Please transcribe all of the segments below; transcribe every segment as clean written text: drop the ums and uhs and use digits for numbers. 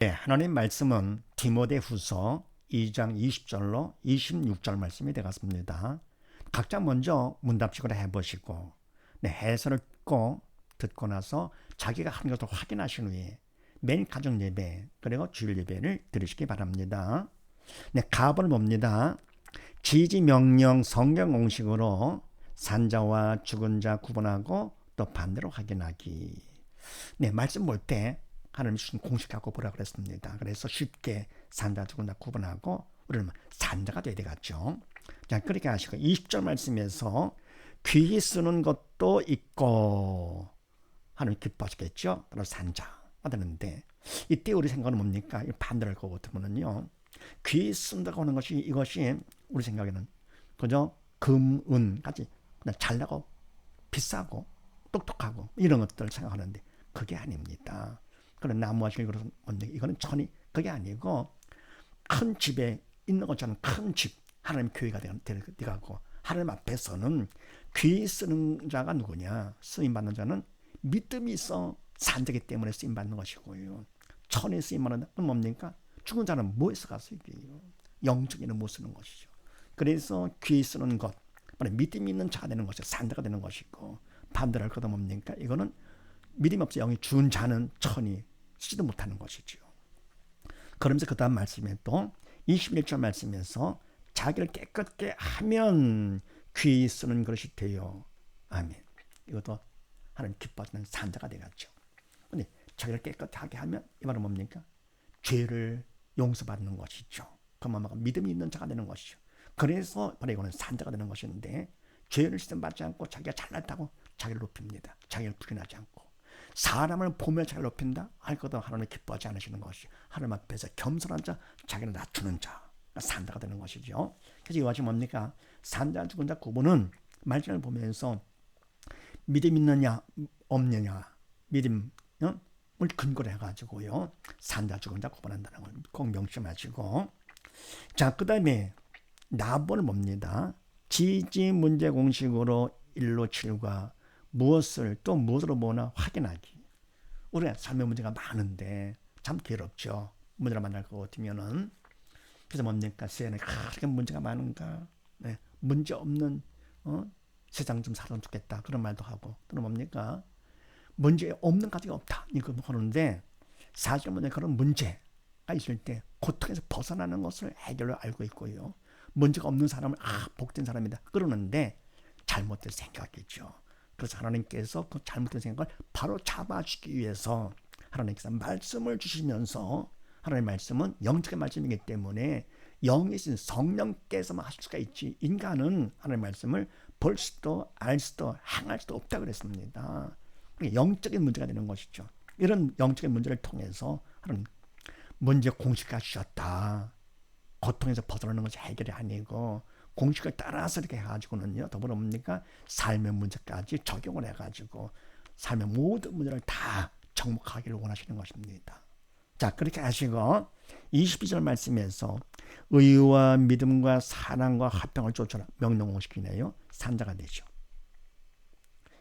네, 하나님 말씀은 디모데후서 2장 20절로 26절 말씀이 되겠습니다. 각자 먼저 문답식으로 해보시고 해설을 듣고 나서 자기가 한 것을 확인하신 후에 매일 가정 예배 그리고 주일 예배를 드리시기 바랍니다. 가본을 봅니다. 지지 명령 성경 공식으로 산자와 죽은 자 구분하고 또 반대로 확인하기. 말씀 볼 때 하나님 주신 공식 갖고 보라 그랬습니다. 그래서 쉽게 산자 죽은 자 구분하고 우리는 산자가 돼야 되겠죠. 자, 그렇게 하시고 20절 말씀에서 귀히 쓰는 것도 있고 하나님 기뻐하시겠죠. 그럼 산자가 되는데 이때 우리 생각은 뭡니까? 반대로 할 것 같으면요. 귀히 쓴다고 하는 것이 이것이 우리 생각에는 그저 금, 은까지 그냥 잘나고 비싸고 똑똑하고 이런 것들을 생각하는데 그게 아닙니다. 그런 나무하시는 것은 이거는 천이 그게 아니고 큰 집에 있는 것처럼 큰 집 하나님 교회가 되고 하나님 앞에서는 귀 쓰는 자가 누구냐? 쓰임 받는 자는 믿음이 있어 산자기 때문에 쓰임 받는 것이고요. 천에 쓰임 받는 자는 뭡니까? 죽은 자는 뭐에서 가서 이게요? 영적인은 못 쓰는 것이죠. 그래서 귀 쓰는 것, 믿음이 있는 자가 되는 것이 산자가 되는 것이고 반대로 할 거다 뭡니까? 이거는 믿음 없이 영이 준 자는 천이 쓰지도 못하는 것이죠. 그러면서 그 다음 말씀에 또 21절 말씀에서 자기를 깨끗게 하면 귀 쓰는 것이 되요. 아멘. 이것도 하나님 기뻐하시는 산자가 되겠죠. 근데 자기를 깨끗하게 하면 이 말은 뭡니까? 죄를 용서받는 것이죠. 그만큼 믿음이 있는 자가 되는 것이죠. 그래서 바로 이거는 산자가 되는 것인데 죄를 씻음받지 않고 자기가 잘났다고 자기를 높입니다. 자기를 부인하지 않고 사람을 보며 자기를 높인다 할 것도 하나님 기뻐하지 않으시는 것이 하나님 앞에서 겸손한 자 자기를 낮추는 자 산자가 되는 것이죠. 그래서 이것이 뭡니까? 산자 죽은 자 구분은 말씀을 보면서 믿음 있느냐 없느냐 믿음을 근거로 해가지고요 산자 죽은 자 구분한다는 걸 꼭 명심하시고 자 그 다음에 나본을 봅니다. 지지 문제 공식으로 1로 7과 무엇을 또 무엇으로 보나 확인하기. 우리가 삶의 문제가 많은데 참 괴롭죠. 문제를 만날 것 같으면은 그래서 뭡니까? 세상에 그렇게 문제가 많은가? 문제 없는 세상 좀 살았으면 좋겠다. 그런 말도 하고 또는 뭡니까? 문제 없는 가족이 없다. 이거 하는데 사실 그런 문제가 있을 때 고통에서 벗어나는 것을 해결로 알고 있고요. 문제가 없는 사람을 복된 사람이다. 그러는데 잘못된 생각이죠. 그래서 하나님께서 그 잘못된 생각을 바로 잡아주기 위해서 하나님께서 말씀을 주시면서 하나님의 말씀은 영적인 말씀이기 때문에 영이신 성령께서만 하실 수가 있지 인간은 하나님의 말씀을 볼 수도 알 수도 행할 수도 없다 그랬습니다. 영적인 문제가 되는 것이죠. 이런 영적인 문제를 통해서 하나님 문제 공식화 주셨다. 고통에서 벗어나는 것이 해결이 아니고 공식을 따라서 이렇게 해가지고는요 더불어 뭡니까 삶의 문제까지 적용을 해가지고 삶의 모든 문제를 다 정복하기를 원하시는 것입니다. 자 그렇게 하시고 22절 말씀에서 의와 믿음과 사랑과 화평을 쫓아라 명령 공식이네요. 산자가 되죠.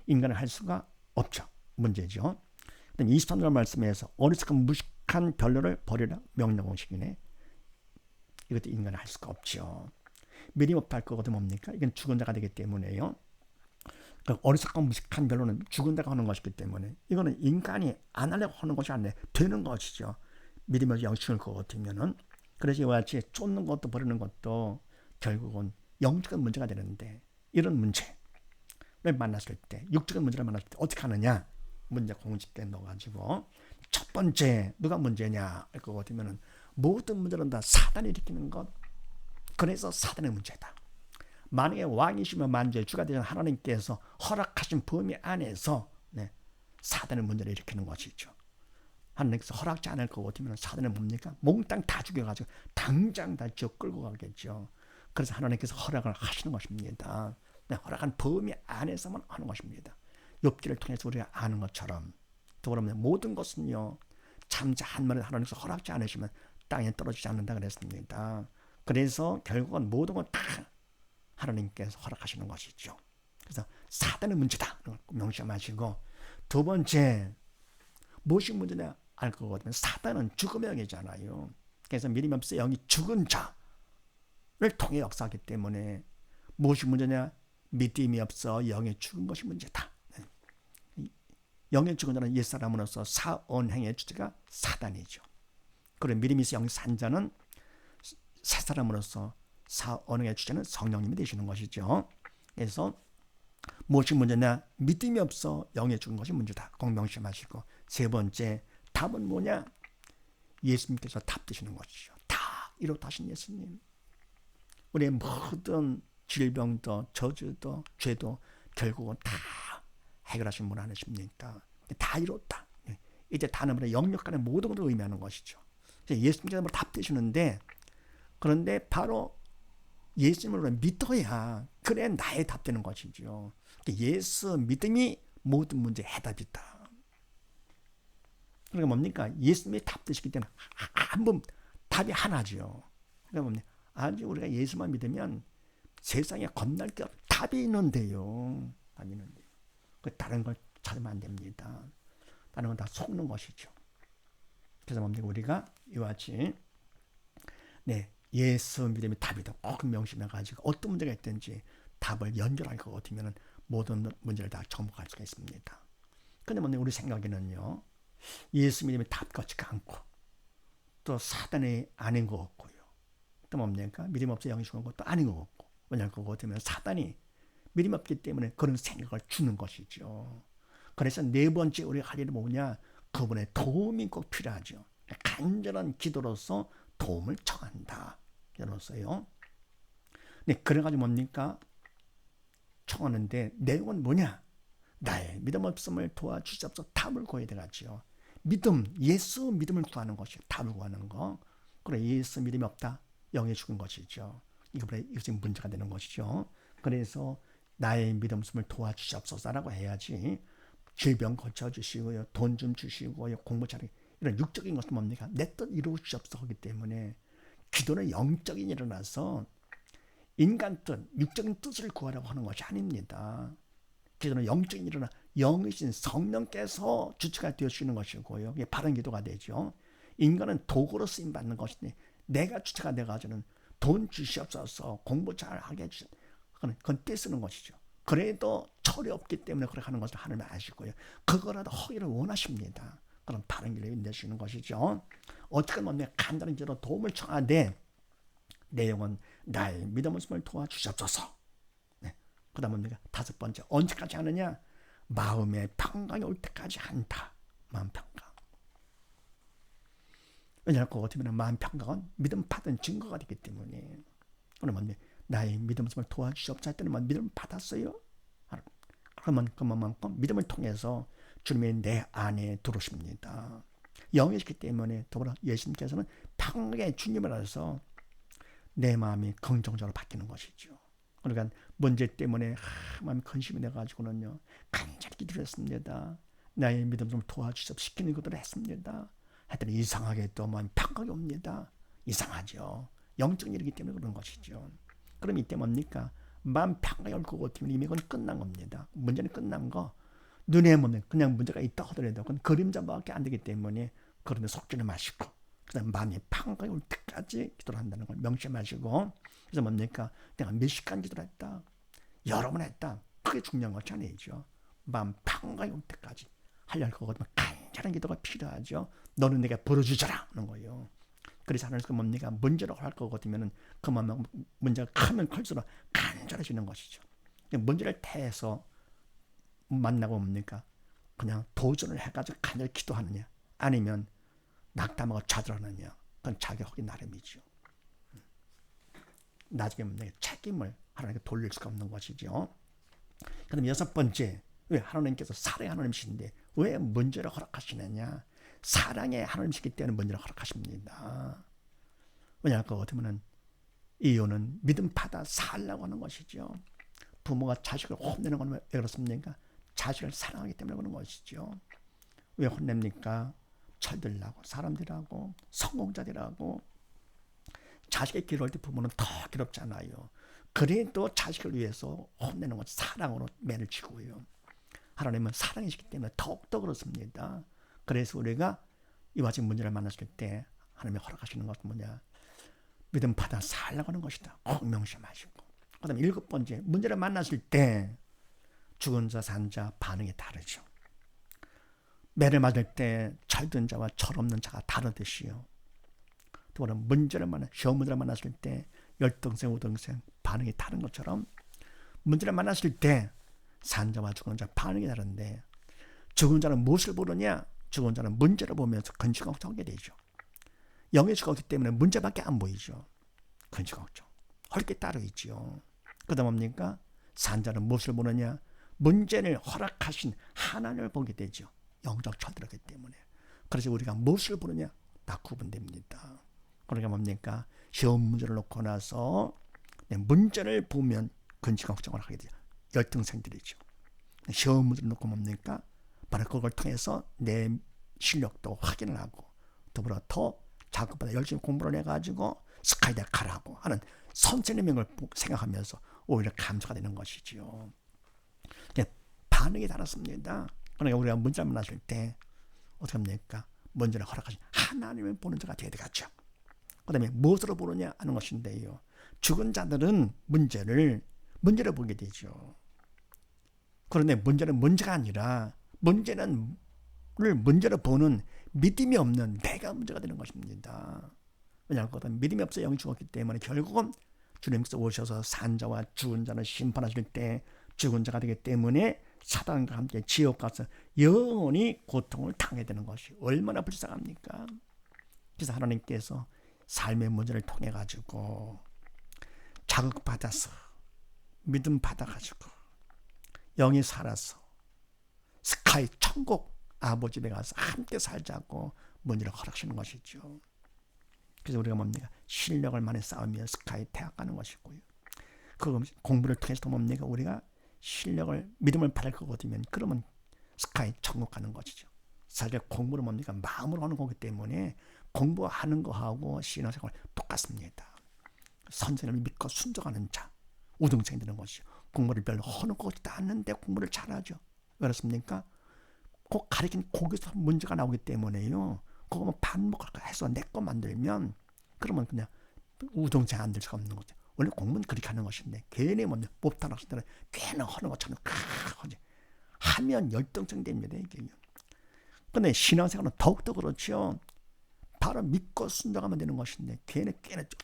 인간은 할 수가 없죠. 문제죠. 23절 말씀에서 어리석은 무식한 변론을 버리라 명령 공식이네. 이것도 인간은 할 수가 없죠. 믿음 없다 할 거거든 뭡니까? 이건 죽은 자가 되기 때문에요. 어리석고 무식한 변론은 죽은 자가 하는 것이기 때문에 이거는 인간이 안 하려고 하는 것이 아니라 되는 것이죠. 믿음에서 영식을 것 같으면은 그래서 이와 같이 쫓는 것도 버리는 것도 결국은 영적인 문제가 되는데 이런 문제를 만났을 때 육적인 문제를 만났을 때 어떻게 하느냐 문제 공식에 넣어가지고 첫 번째 누가 문제냐 할 것 같으면은 모든 문제는 다 사단이 일으키는 것. 그래서 사단의 문제다. 만약에 왕이시면 만주의 주가 되는 하나님께서 허락하신 범위 안에서 사단의 문제를 일으키는 것이죠. 하나님께서 허락지 않을 것 같으면 사단은 뭡니까? 몽땅 다 죽여가지고 당장 다 지옥 끌고 가겠죠. 그래서 하나님께서 허락을 하시는 것입니다. 허락한 범위 안에서만 하는 것입니다. 욥기를 통해서 우리가 아는 것처럼 또 그러면 모든 것은요 잠자 한 마리 하나님께서 허락지 않으시면 땅에 떨어지지 않는다 그랬습니다. 그래서 결국은 모든 건 다 하나님께서 허락하시는 것이죠. 그래서 사단의 문제다 명심하시고 두 번째 무엇이 문제냐 알 거거든요. 사단은 죽음의 영이잖아요. 그래서 믿음이 없어 영이 죽은 자를 통해 역사하기 때문에 무엇이 문제냐? 믿음이 없어 영이 죽은 것이 문제다. 영의 죽은 자는 옛사람으로서 사언행의 주체가 사단이죠. 그리고 믿음이 있어 영이 산 자는 새 사람으로서 사언행의 주체는 성령님이 되시는 것이죠. 그래서 무엇이 문제냐? 믿음이 없어 영의 죽은 것이 문제다. 공명심하시고, 세 번째 답은 뭐냐? 예수님께서 답 되시는 것이죠. 다 이루어하신 예수님. 우리의 모든 질병도 저주도 죄도 결국은 다 해결하신 분 아니십니까? 다 이뤘다. 이제 다는 영역간의 모든 것을 의미하는 것이죠. 예수님께서 답 되시는데, 그런데 바로 예수님을 믿어야 그래 나의 답 되는 것이죠. 예수 믿음이 모든 문제의 해답이다. 그러니까 뭡니까? 예수님이 답 되시기 때문에 한번 답이 하나죠. 그러니까 뭡니까? 아주 우리가 예수만 믿으면 세상에 겁날 게 답이 있는데요. 답이 있는데요. 다른 걸 찾으면 안 됩니다. 다른 건 다 속는 것이죠. 그래서 뭡니까? 우리가 이와 같이 예수 믿음이 답이다. 꼭 명심해가지고 어떤 문제가 있든지 답을 연결할 것 같으면 모든 문제를 다 정복할 수가 있습니다. 그런데 우리 생각에는요, 예수 믿음이 답 같지가 않고 또 사단이 아닌 것 같고요. 또 뭡니까? 믿음 없어 영이 죽은 것도 아닌 것 같고. 왜냐하면 그거 같으면 사단이 믿음 없기 때문에 그런 생각을 주는 것이죠. 그래서 네 번째 우리가 할 일은 뭐냐? 그분의 도움이 꼭 필요하죠. 간절한 기도로서 도움을 청한다. 이로써요. 네, 그래가지고 뭡니까? 청하는데 내용은 뭐냐? 나의 믿음 없음을 도와주시옵소서. 답을 구해야 되겠죠. 믿음, 예수 믿음을 구하는 것이 답을 구하는 거. 그래, 예수 믿음이 없다. 영에 죽은 것이죠. 이것이 문제가 되는 것이죠. 그래서 나의 믿음 없음을 도와주시옵소서라고 해야지. 질병 고쳐주시고요, 돈 좀 주시고요, 공부 잘하게 이런 육적인 것은 뭡니까? 내 뜻 이루시옵소서 하기 때문에 기도는 영적인 일어나서 인간 뜻, 육적인 뜻을 구하려고 하는 것이 아닙니다. 기도는 영적인 일어나 영이신 성령께서 주체가 되어주시는 것이고요. 이게 바른 기도가 되죠. 인간은 도구로 쓰임 받는 것인데 내가 주체가 돼가지고는 돈 주시옵소서, 공부 잘하게 해주시옵소서, 그건 떼쓰는 것이죠. 그래도 철이 없기 때문에 그렇게 하는 것을 하나님 아시고요. 그거라도 하기를 원하십니다. 그럼 바른 길로 인도하시는 것이죠. 어떻게 보면 간단한 기도로 도움을 청하되 내용은 나의 믿음 없음을 도와주시옵소서. 네. 그 다음은 우리가 다섯 번째, 언제까지 하느냐? 마음의 평강이 올 때까지 한다. 마음 평강. 왜냐하면 그거 같으면 마음 평강은 믿음 받은 증거가 되기 때문에. 그러면 나의 믿음 없음을 도와주시옵소서 했더니 믿음 받았어요. 그러면 그만큼 믿음을 통해서 주님이 내 안에 들어오십니다. 영이시기 때문에 더불어 예수님께서는 평강의 주님을 알아서 내 마음이 긍정적으로 바뀌는 것이죠. 그러니까 문제 때문에 마음이 근심이 돼가지고는요, 간절히 기도를 했습니다. 나의 믿음 좀 도와주셔서 시키는 것들을 했습니다. 하여튼 이상하게 또 마음이 평강이 옵니다. 이상하죠. 영적인 일이기 때문에 그런 것이죠. 그럼 이때 뭡니까? 마음 평강이 올 것 같으면 이미 그건 끝난 겁니다. 문제는 끝난 거. 눈에 보면 그냥 문제가 있다 하더라도 그건 그림자밖에 안 되기 때문에 그런데 속지는 마시고 그다음 마음이 평강이 올 때까지 기도를 한다는 걸 명심하시고. 그래서 뭡니까? 내가 몇 시간 기도를 했다, 여러 번 했다, 그게 중요한 것이 아니죠. 마음 평강이 올 때까지 하려는 거거든요. 간절한 기도가 필요하죠. 너는 내가 벌어주자라 하는 거예요. 그래서 하나님께서 뭡니까? 문제로 할 것 같으면 그만큼 문제가 크면 클수록 간절해지는 것이죠. 문제를 태해서 만나고 뭡니까? 그냥 도전을 해가지고 간절히 기도하느냐, 아니면 낙담하고 좌절하느냐, 그건 자기 허기 나름이죠. 나중에 뭡니까? 책임을 하나님께 돌릴 수가 없는 것이죠. 그다음 여섯 번째, 왜 하나님께서 사랑의 하나님이신데 왜 문제를 허락하시느냐? 사랑의 하나님이시기 때문에 문제를 허락하십니다. 왜냐하면 그거 같으면 이유는 믿음 받아 살라고 하는 것이죠. 부모가 자식을 혼내는 건 왜 그렇습니까? 자식을 사랑하기 때문에 그런 것이죠. 왜 혼냅니까? 철들라고, 사람들하고, 성공자들하고. 자식의 괴로울 때 부모는 더 괴롭잖아요. 그래도 자식을 위해서 혼내는 건 사랑으로 매를 치고요. 하나님은 사랑이시기 때문에 더욱더 그렇습니다. 그래서 우리가 이와 같은 문제를 만났을 때 하나님이 허락하시는 것은 뭐냐? 믿음 받아 살아가는 것이다. 꼭 명심하시고. 그 다음에 7번째, 문제를 만났을 때 죽은 자, 산 자 반응이 다르죠. 매를 맞을 때 철든 자와 철없는 자가 다르듯이요. 또 시험 문제를 만났을 때 열등생, 우등생 반응이 다른 것처럼 문제를 만났을 때 산자와 죽은 자 반응이 다른데 죽은 자는 무엇을 보느냐? 죽은 자는 문제를 보면서 근심걱정하게 되죠. 영의 죽었기 때문에 문제밖에 안 보이죠. 근심걱정. 할 게 따로 있죠. 그 다음 뭡니까? 산자는 무엇을 보느냐? 문제를 허락하신 하나님을 보게 되죠. 영적 철들었기 때문에. 그래서 우리가 무엇을 보느냐? 다 구분됩니다. 그러니까 뭡니까? 시험 문제를 놓고 나서 문제를 보면 근심걱정을 하게 되죠. 열등생들이죠. 시험 문제를 놓고 뭡니까? 바로 그걸 통해서 내 실력도 확인을 하고 더불어 더 자극보다 열심히 공부를 해가지고 스카이대 가라고 하는 선생님을 생각하면서 오히려 감소가 되는 것이지요. 반응이 다릅니다. 그러니까 우리가 문제를 만났을 때 어떻게 합니까? 문제를 허락하신 하나님을 보는 자가 되어야 되겠죠. 그 다음에 무엇으로 보느냐 하는 것인데요. 죽은 자들은 문제를 보게 되죠. 그런데 문제는 문제가 아니라 문제를 보는 믿음이 없는 내가 문제가 되는 것입니다. 왜냐하면 믿음이 없어 영이 죽었기 때문에 결국은 주님께서 오셔서 산자와 죽은 자를 심판하실 때 죽은 자가 되기 때문에 사단과 함께 지옥 가서 영원히 고통을 당해야 되는 것이 얼마나 불쌍합니까? 그래서 하나님께서 삶의 문제를 통해 가지고 자극받아서 믿음 받아가지고 영이 살아서 스카이 천국 아버지 댁에 가서 함께 살자고 문제를 허락하시는 것이죠. 그래서 우리가 뭡니까? 실력을 많이 쌓으며 스카이 대학 가는 것이고요. 그 공부를 통해서 뭡니까? 우리가 실력을 믿음을 받을 거거든요. 그러면 스카이 천국 가는 것이죠. 사실 공부는 뭡니까? 마음으로 하는 거기 때문에 공부하는 거하고 신앙생활 똑같습니다. 선생님을 믿고 순종하는 자 우등생이 되는 것이죠. 공부를 별로 하는 것 같지도 않는데 공부를 잘하죠. 왜 그렇습니까? 꼭 가리킨 거기서 문제가 나오기 때문에요. 그거만 반복해서 내 거 만들면 그러면 그냥 우등생 안 될 수가 없는 거죠. 원래 공부는 그렇게 하는 것인데 괜히 뭐 못하는 학생들은 괜히 하는 것처럼 하면 열등증 됩니다. 이게. 근데 신앙생활은 더욱더 그렇죠. 바로 믿고 순종하면 되는 것인데 괜히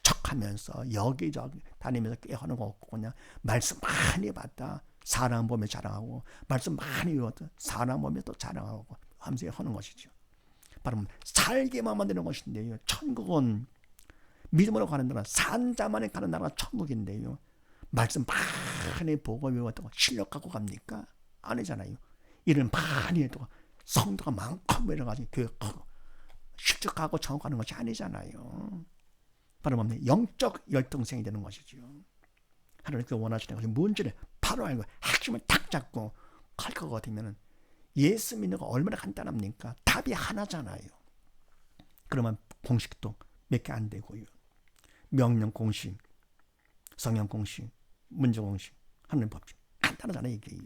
척하면서 여기저기 다니면서 꽤 하는 거 없고 그냥 말씀 많이 받다 사람 보면 자랑하고 말씀 많이 외웠다 사람 보면 또 자랑하고 하면서 하는 것이죠. 바로 살게만 만드는 것인데요. 천국은 믿음으로 가는 나라 산자만이 가는 나라가 천국인데요. 말씀 많이 보고 외웠다고 실력 갖고 갑니까? 아니잖아요. 일을 많이 해도 성도가 많고 이래가지고 교육하고 실적하고 정하는 것이 아니잖아요. 바로 뭡니까? 영적 열등생이 되는 것이죠. 하나님께서 원하시는 것이 뭔지를 바로 알고 핵심을 딱 잡고 갈 것 같으면 예수 믿는 거 얼마나 간단합니까? 답이 하나잖아요. 그러면 공식도 몇 개 안 되고요. 명령 공식, 성령 공식, 문제 공식, 하나님 법칙 간단하잖아요 이게.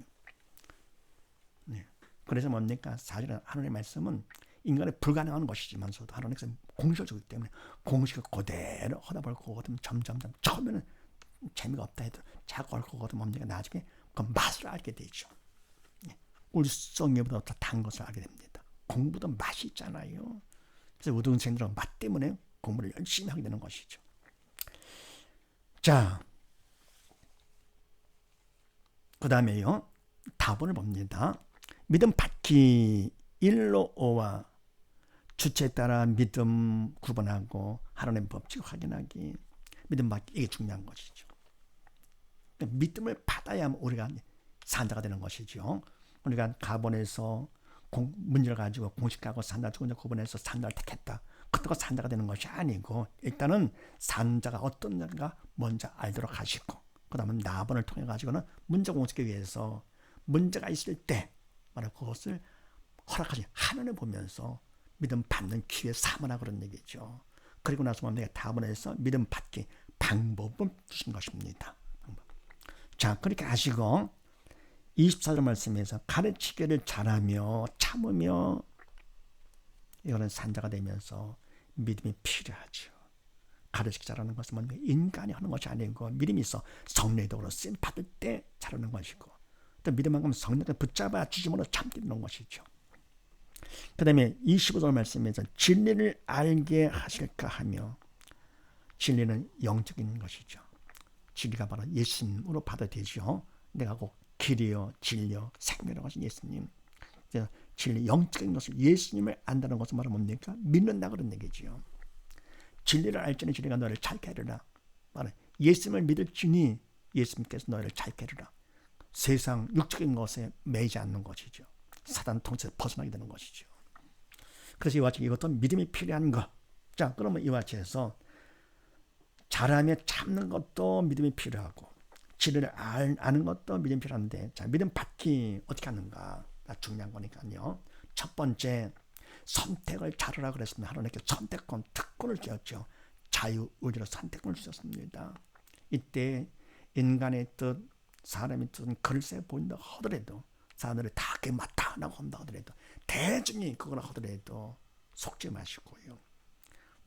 네. 그래서 뭡니까? 사실은 하나님의 말씀은 인간의 불가능한 것이지만서도 하나님께서 공식을 주기 때문에 공식을 그대로 하다 볼 거거든. 점점 처음에는 재미가 없다 해도 자꾸 할 거거든. 뭡니까? 나중에 그 맛을 알게 되죠. 울성에보다 더 단 것을 알게 됩니다. 공부도 맛이 있잖아요. 그래서 우등생들은 맛 때문에 공부를 열심히 하게 되는 것이죠. 자, 그 다음에요. 답을 봅니다. 믿음 받기 1로 5와 주체에 따라 믿음 구분하고 하나님 법칙 확인하기 믿음 받기 이게 중요한 것이죠. 믿음을 받아야 우리가 산자가 되는 것이죠. 우리가 가본에서 문제를 가지고 공식하고 산자 죽은 자 구분해서 산자를 택했다. 그때가 산자가 되는 것이 아니고 일단은 산자가 어떤 자가 먼저 알도록 하시고 그 다음에 나번을 통해 가지고는 문제 공식에 의해서 문제가 있을 때 바로 그것을 허락하신 하나님을 보면서 믿음 받는 기회 삼으라 그런 얘기죠. 그리고 나서 내가 다번에서 믿음 받기 방법을 주신 것입니다. 자, 그렇게 하시고 24절 말씀에서 가르치기를 잘하며 참으며 이거는 산자가 되면서 믿음이 필요하죠. 가르치기 잘하는 것은 인간이 하는 것이 아니고 믿음이 있어 성령의 도로 쓰임 받을 때 잘하는 것이고, 또 믿음만큼 성령을 붙잡아 주심으로 참게 되는 것이죠. 그 다음에 25절 말씀에서 진리를 알게 하실까 하며, 진리는 영적인 것이죠. 진리가 바로 예수님으로 받아들이죠. 내가 곧 길이요 진리요 생명이라고 하신 예수님. 진리 영적인 것을, 예수님을 안다는 것은 바로 뭡니까? 믿는다 그런 얘기죠. 진리를 알지니 진리가 너를 자유케 하리라. 바로 예수님을 믿을지니 예수님께서 너를 자유케 하리라. 세상 육적인 것에 매이지 않는 것이죠. 사단 통치에서 벗어나게 되는 것이죠. 그래서 이와 같이 이것도 믿음이 필요한 것. 자, 그러면 이와 같이해서 잘하며 참는 것도 믿음이 필요하고, 진리를 아는 것도 믿음이 필요한데, 자, 믿음 받기 어떻게 하는가? 중요한 거니까요. 첫 번째, 선택을 잘하라 그랬습니다. 하나님께 선택권, 특권을 주었죠. 자유의지로 선택권을 주셨습니다. 이때 인간의 뜻, 사람의 뜻은 글쎄 보인다 하더라도, 사람들이 다 그게 맞다 라고 한다 하더라도, 대중이 그거라 하더라도 속지 마시고요.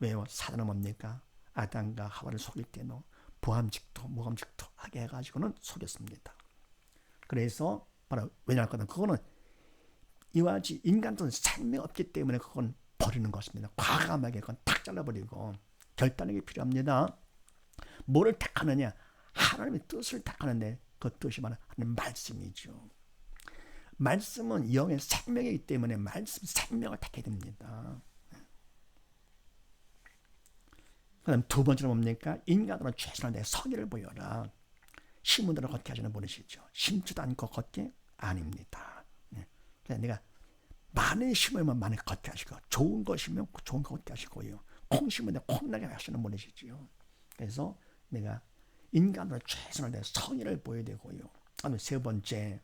왜요? 사단은 뭡니까? 아담과 하와를 속일 때는 보암직도 모함직도 하게 해가지고는 속였습니다. 그래서 바로 왜냐하면 그거는 이와 같이 인간은 생명이 없기 때문에 그건 버리는 것입니다. 과감하게 그건 탁 잘라버리고 결단하기 필요합니다. 뭐를 택하느냐? 하나님의 뜻을 택하는데 그 뜻이 바로 하나님의 말씀이죠. 말씀은 영의 생명이기 때문에 말씀 생명을 택해야 됩니다. 그 다음 두 번째로 뭡니까? 인간으로는 최선을 다해 성의를 보여라. 심은 대로 걷게 하시는 분이시죠. 심지도 않고 걷게 아닙니다. 그래서 내가 많이 심으면 많이 걷게 하시고, 좋은 것이면 좋은 거 걷게 하시고요. 콩 심으면 콩 나게 하시는 분이시죠. 그래서 내가 인간으로 최선을 다해 성의를 보여야 되고요. 그다음에 세 번째,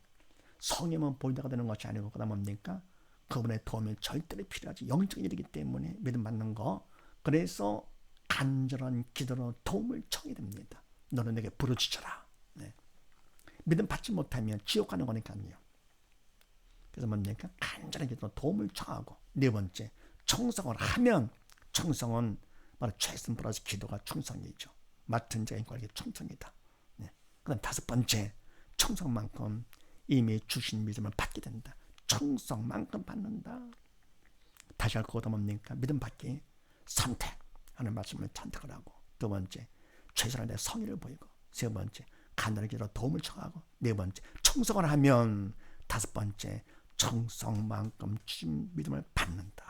성의만 보이다가 되는 것이 아니고 그다음 뭡니까? 그분의 도움이 절대로 필요하지. 영적인 일이기 때문에 믿음 받는 거. 그래서 간절한 기도로 도움을 청해야 됩니다. 너는 내게 부르짖어라. 네. 믿음 받지 못하면 지옥 가는 거니까요. 그래서 뭡니까? 간절한 기도로 도움을 청하고, 네 번째, 충성을 하면, 충성은 바로 최선 플러스 기도가 충성이죠. 맡은 자의 인과에게 충성이다. 네. 그다음 다섯 번째, 충성만큼 이미 주신 믿음을 받게 된다. 충성만큼 받는다. 다시 할 거보다 뭡니까? 믿음 받기 선택하는 말씀을 선택을 하고, 두 번째, 최선을 다해 성의를 보이고, 세 번째, 간단하게 기도로 도움을 청하고, 네 번째, 충성을 하면, 다섯 번째, 충성만큼 주신 믿음을 받는다.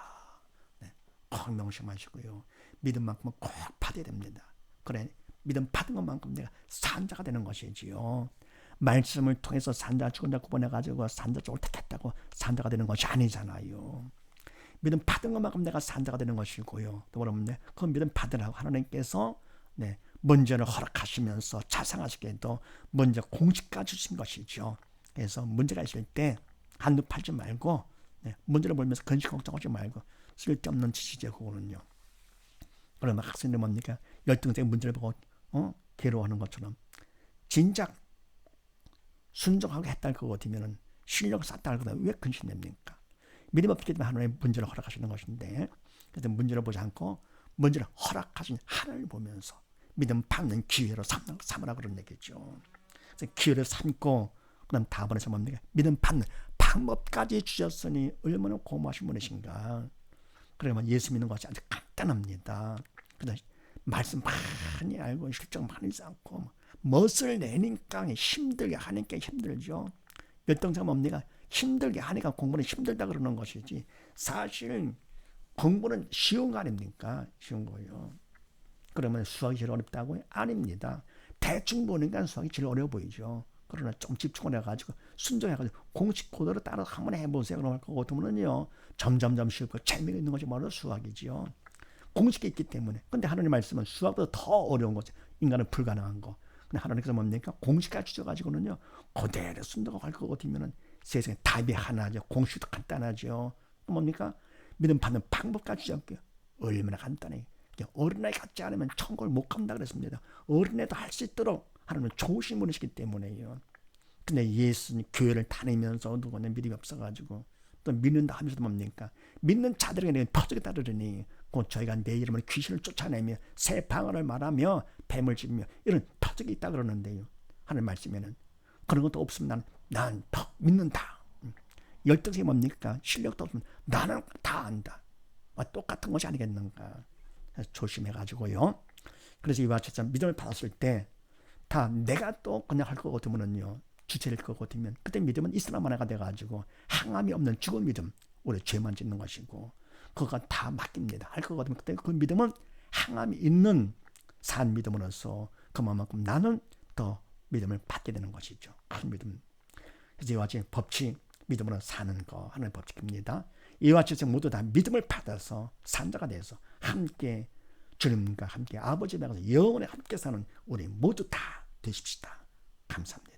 네. 꼭 명심하시고요. 믿음만큼은 꼭 받아야 됩니다. 그래, 믿음 받은 것만큼 내가 산자가 되는 것이지요. 말씀을 통해서 산자 죽은 자 구분해가지고 산자 쪽을 택했다고 산자가 되는 것이 아니잖아요. 믿음 받은 것만큼 내가 산자가 되는 것이고요. 또 그러면 그 믿음 받으라고 하나님께서 문제를 허락하시면서 자상하시게도 문제 공식까지 주신 것이죠. 그래서 문제가 있을 때 한두 팔지 말고, 문제를 보면서 근심 걱정하지 말고, 쓸데없는 짓이죠. 그거는요. 그러면 학생들 뭡니까? 열등생 문제를 보고 괴로워하는 것처럼 진작 순종하고 했다 할 것 같으면 실력 쌓다 할 거다 왜 근심됩니까? 믿음 없기 때문에 하나님의 문제를 허락하시는 것인데, 그래서 문제를 보지 않고 문제를 허락하신 하나님을 보면서 믿음 받는 기회로 삼으라 그런 얘기죠. 그래서 기회를 삼고, 그다음 다음번에서 뭡니까? 믿음 받는 방법까지 주셨으니 얼마나 고마우신 분이신가. 그러면 예수 믿는 것이 아주 간단합니다. 그래서 말씀 많이 알고 실적 많이 쌓고 멋을 내니까 힘들게 하니까 힘들죠. 열등자가 뭡니까? 힘들게 하니까 공부는 힘들다 그러는 것이지, 사실 공부는 쉬운 거 아닙니까? 쉬운 거예요. 그러면 수학이 제일 어렵다고요? 아닙니다. 대충 보니까 수학이 제일 어려워 보이죠. 그러나 좀 집중을 해가지고 순종해가지고 공식 코드로 따라 한번 해보세요. 그럼 할 거 같으면요 점점점 쉽고 재미가 있는 것이 바로 수학이지요. 공식이 있기 때문에. 근데 하나님 말씀은 수학보다 더 어려운 거죠. 인간은 불가능한 거. 근데 하나님께서 뭡니까? 공식까지 주셔가지고는요 그대로 순종하고 할 거 같으면은 세상에 답이 하나죠. 공식도 간단하죠. 또 뭡니까? 믿음 받는 방법까지 주셨고요. 얼마나 간단해. 어린아이 같지 않으면 천국을 못 간다 그랬습니다. 어린애도 할 수 있도록 하나님은 좋으신 분이시기 때문에요. 근데 예수님 교회를 다니면서 누구는 믿음이 없어가지고 또 믿는다 하면서도 뭡니까? 믿는 자들에게 퍼즐이 따르르니 곧 저희가 내 이름으로 귀신을 쫓아내며 새 방언을 말하며 뱀을 집으며 이런 퍼즐이 있다 그러는데요. 하는 말씀에는 그런 것도 없으면 난 믿는다. 열등성이 뭡니까? 실력도 없으면 나는 다 안다. 똑같은 것이 아니겠는가. 조심해가지고요. 그래서 이와 같이 믿음을 받았을 때 다 내가 또 그냥 할 것 같으면요. 주체될 것 같으면 그때 믿음은 이스라엘 만화가 돼가지고 항암이 없는 죽은 믿음. 우리 죄만 짓는 것이고 그거 다 맡깁니다. 할 것 같으면 그때 그 믿음은 항암이 있는 산 믿음으로서 그만큼 나는 더 믿음을 받게 되는 것이죠. 큰 믿음. 그래서 이와 같이 법칙 믿음으로 사는 거 하는 법칙입니다. 이와 같이 모두 다 믿음을 받아서 산자가 돼서 함께 주님과 함께 아버지 나가서 영원히 함께 사는 우리 모두 다 되십시다. 감사합니다.